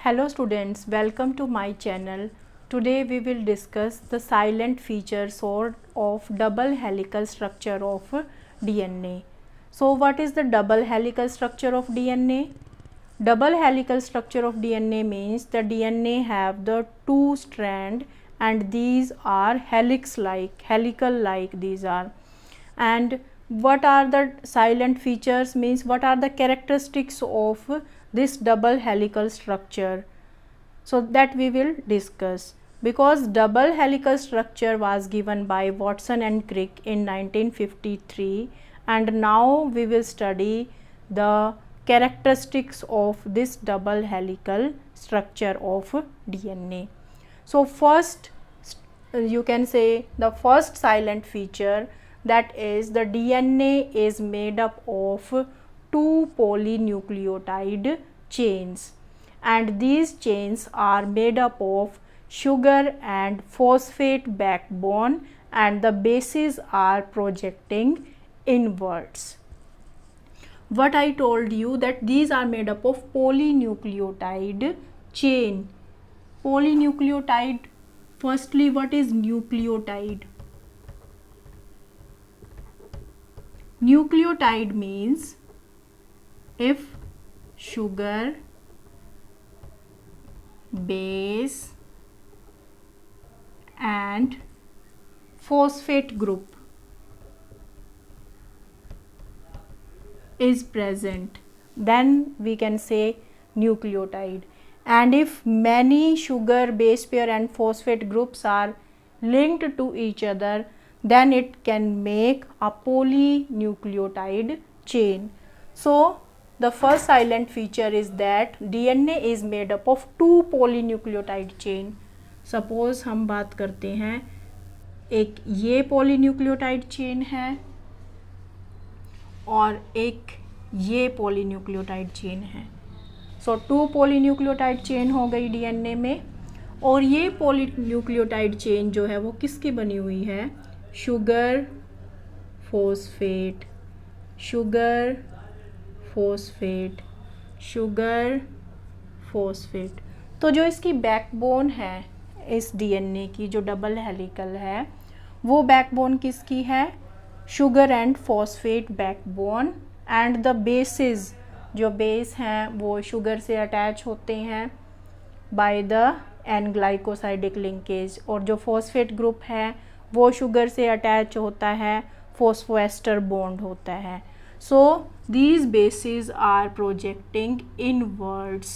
Hello students, welcome to my channel. Today we will discuss the silent features of double helical structure of DNA. So what is the double helical structure of DNA? Double helical structure of DNA means the DNA have the two strand and these are helical like these are. And what are the silent features means what are the characteristics of this double helical structure, so that we will discuss, because double helical structure was given by Watson and Crick in 1953, and now we will study the characteristics of this double helical structure of DNA. So first, you can say the first silent feature, that is the DNA is made up of two polynucleotide chains, and these chains are made up of sugar and phosphate backbone, and the bases are projecting inwards. What I told you that these are made up of polynucleotide chain. Polynucleotide, firstly, what is nucleotide? Nucleotide means if sugar, base and phosphate group is present, then we can say nucleotide. And if many sugar, base pair and phosphate groups are linked to each other, then it can make a polynucleotide chain. So the first silent feature is that DNA is made up of two polynucleotide chain. Suppose हम बात करते हैं, एक ये polynucleotide chain है और एक ये polynucleotide chain है. So टू polynucleotide chain हो गई DNA में, और ये polynucleotide chain जो है वो किसकी बनी हुई है? Sugar phosphate, sugar phosphate, sugar phosphate. तो जो इसकी बैकबोन है इस डीएनए की, जो डबल हेलिकल है, वो बैकबोन किसकी है? Sugar and phosphate backbone. And the bases, जो बेस हैं वो शुगर से अटैच होते हैं by the N glycosidic linkage, और जो फॉस्फेट ग्रुप है वो शुगर से अटैच होता है, फॉस्फोएस्टर बॉन्ड होता है. सो these bases are projecting inwards.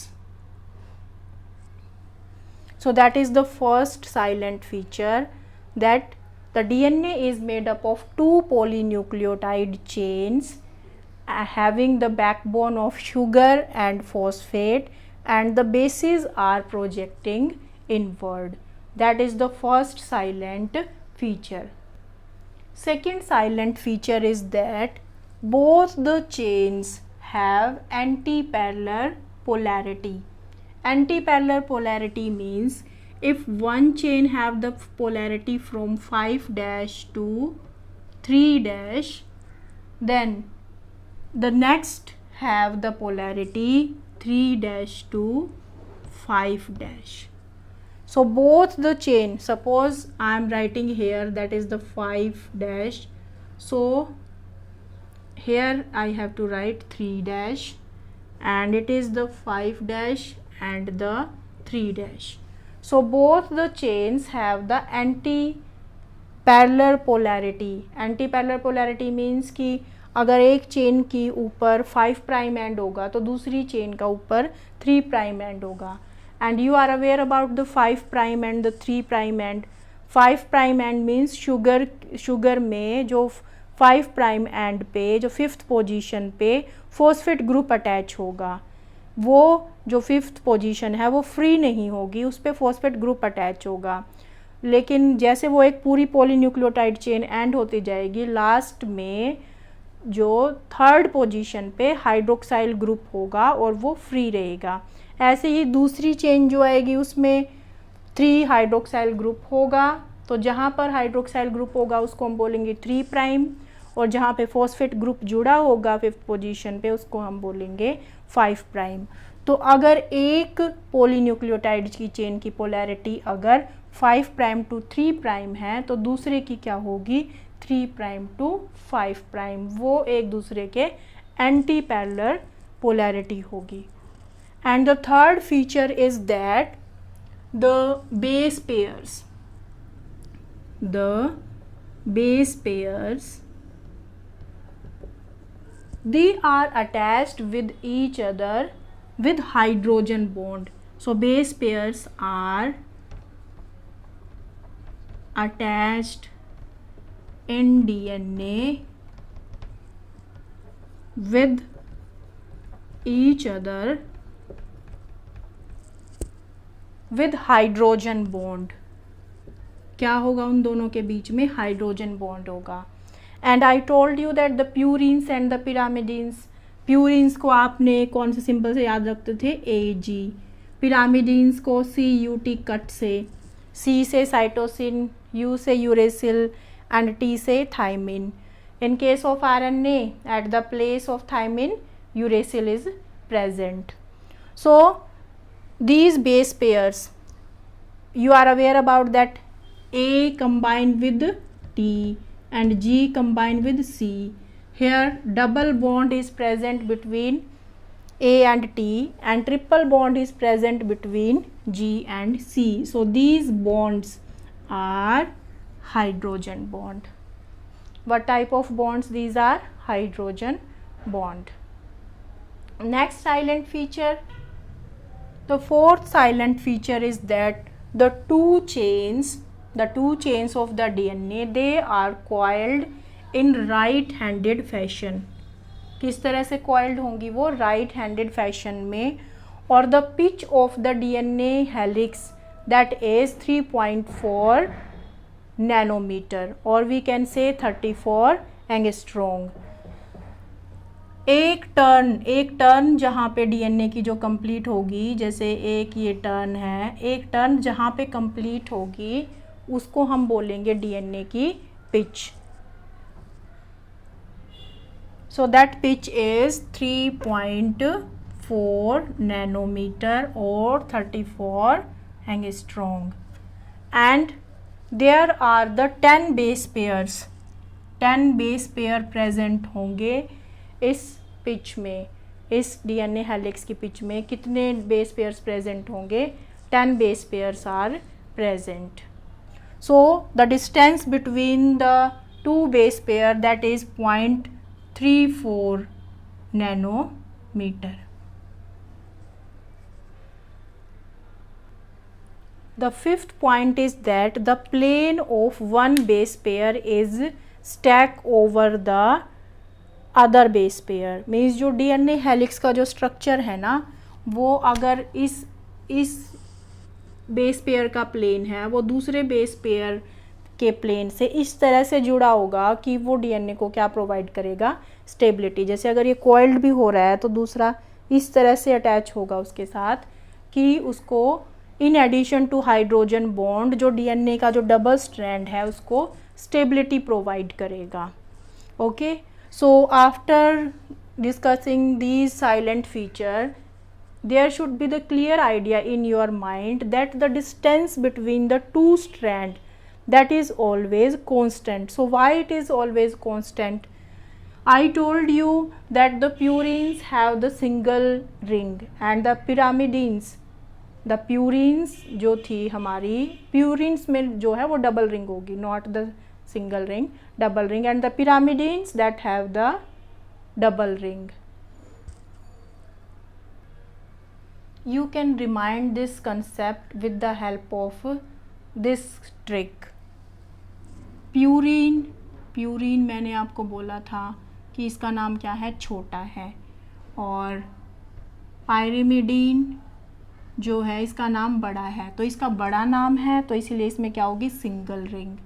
So that is the first silent feature, that the DNA is made up of two polynucleotide chains having the backbone of sugar and phosphate, and the bases are projecting inward. That is the first silent feature. Second silent feature is that both the chains have anti-parallel polarity. Anti-parallel polarity means if one chain have the polarity from 5' to 3', then the next have the polarity 3' to 5'. So both the chain, suppose I am writing here that is the 5', so here I have to write 3', and it is the 5' and the 3'. So both the chains have the anti-parallel polarity. Anti-parallel polarity means कि अगर एक chain की ऊपर 5' and होगा तो दूसरी chain का ऊपर 3' एंड होगा. And you are aware about the 5' and the 3' end. 5' end means sugar में जो 5' एंड पे जो 5th पोजीशन पे फॉस्फेट ग्रुप अटैच होगा, वो जो 5th पोजीशन है वो फ्री नहीं होगी, उस पर फॉस्फेट ग्रुप अटैच होगा. लेकिन जैसे वो एक पूरी पॉलीन्यूक्लियोटाइड चेन एंड होती जाएगी, लास्ट में जो 3rd पोजीशन पे हाइड्रोक्साइल ग्रुप होगा और वो फ्री रहेगा. ऐसे ही दूसरी चेन जो आएगी उसमें 3 हाइड्रोक्साइल ग्रुप होगा, तो जहाँ पर हाइड्रोक्साइल ग्रुप होगा उसको हम बोलेंगे 3', और जहाँ पे फॉस्फेट ग्रुप जुड़ा होगा 5th पोजीशन पे उसको हम बोलेंगे 5'. तो अगर एक पॉलीन्यूक्लियोटाइड की चेन की पोलैरिटी अगर 5 प्राइम टू 3 प्राइम है तो दूसरे की क्या होगी 3 प्राइम टू 5 प्राइम, वो एक दूसरे के एंटी पैरेलल पोलैरिटी होगी. And the third feature is that the base pairs they are attached with each other with hydrogen bond. So base pairs are attached in DNA with each other with hydrogen bond. क्या होगा उन दोनों के बीच में hydrogen bond होगा. And I told you that the purines and the pyrimidines, purines को आपने कौन से सिंबल से याद रखते थे AG, पिरामिडिन्स को CUT कट से, C से साइटोसिन, U से यूरेसिल एंड T से thymine. In case of RNA at the place of thymine uracil is present. So these base pairs you are aware about that A combined with T and G combined with C. Here double bond is present between A and T and triple bond is present between G and C. So these bonds are hydrogen bond. What type of bonds? These are hydrogen bond. Next silent feature. The fourth silent feature is that the two chains of the DNA, they are coiled in right-handed fashion. किस तरह से coiled होंगी वो right-handed fashion में. और the pitch of the DNA helix that is 3.4 nanometer or we can say 34 angstrom. एक turn जहाँ पे डीएनए की जो कंप्लीट होगी, जैसे एक ये टर्न है, एक टर्न जहाँ पे कंप्लीट होगी उसको हम बोलेंगे डीएनए की pitch. So that pitch is 3.4 nanometre और 34 angstrom. And there are the 10 base pairs. 10 base pair present होंगे इस पिच में. इस डीएनए हेलिक्स की पिच में कितने बेस पेयर्स प्रेजेंट होंगे? 10 base pairs are present. So the distance between the two base pair that is 0.34 nanometre. The fifth point is that the plane of one base pair is stacked over the other base pair. Means जो DNA helix का जो structure है ना, वो अगर इस base pair का plane है वो दूसरे बेस पेयर के प्लेन से इस तरह से जुड़ा होगा कि वो डीएनए को क्या प्रोवाइड करेगा? स्टेबिलिटी. जैसे अगर ये कॉइल्ड भी हो रहा है तो दूसरा इस तरह से अटैच होगा उसके साथ कि उसको in addition to hydrogen bond जो डीएनए का जो डबल स्ट्रैंड है उसको स्टेबिलिटी प्रोवाइड करेगा. Okay, so after discussing these silent feature there should be the clear idea in your mind that the distance between the two strand that is always constant. So why it is always constant? I told you that the purines have the single ring and the pyrimidines, the purines जो थी हमारी purines में जो है वो double ring होगी, not the single ring, double ring, and the pyrimidines that have the double ring. You can remind this concept with the help of this trick. Purine मैंने आपको बोला था कि इसका नाम क्या है? छोटा है. और पायरिमिडीन जो है इसका नाम बड़ा है. तो इसका बड़ा नाम है तो इसीलिए इसमें क्या होगी? Single ring.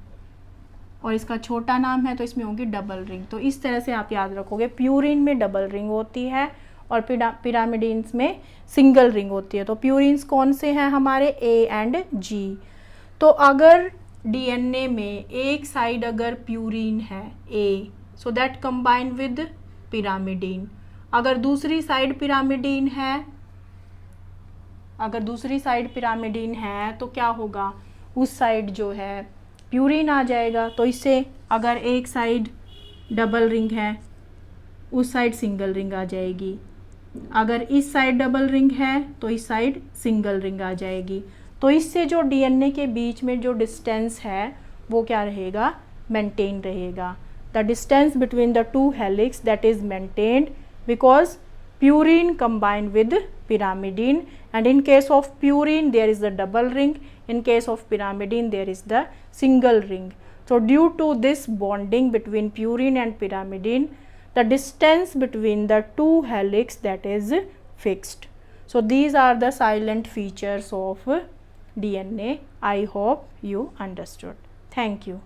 और इसका छोटा नाम है तो इसमें होगी डबल रिंग. तो इस तरह से आप याद रखोगे. प्यूरिन में डबल रिंग होती है और पिरामिडिन्स में सिंगल रिंग होती है. तो प्यूरिन्स कौन से हैं हमारे? A and G. तो अगर डीएनए में एक साइड अगर प्यूरिन है A, so that combine with pyrimidine. अगर दूसरी साइड पिरामिडीन है अगर दूसरी साइड पिरामिडीन है तो क्या होगा, उस साइड जो है प्यूरिन आ जाएगा। तो इससे अगर एक साइड डबल रिंग है उस साइड सिंगल रिंग आ जाएगी, अगर इस साइड डबल रिंग है तो इस साइड सिंगल रिंग आ जाएगी। तो इससे जो डीएनए के बीच में जो डिस्टेंस है वो क्या रहेगा, मेंटेन रहेगा। The distance between the to helix that is maintained because purine combined with pyrimidine, and in case of purine there is the double ring, in case of pyrimidine there is the single ring. So due to this bonding between purine and pyrimidine, the distance between the two helix that is fixed. So these are the silent features of DNA. I hope you understood. Thank you.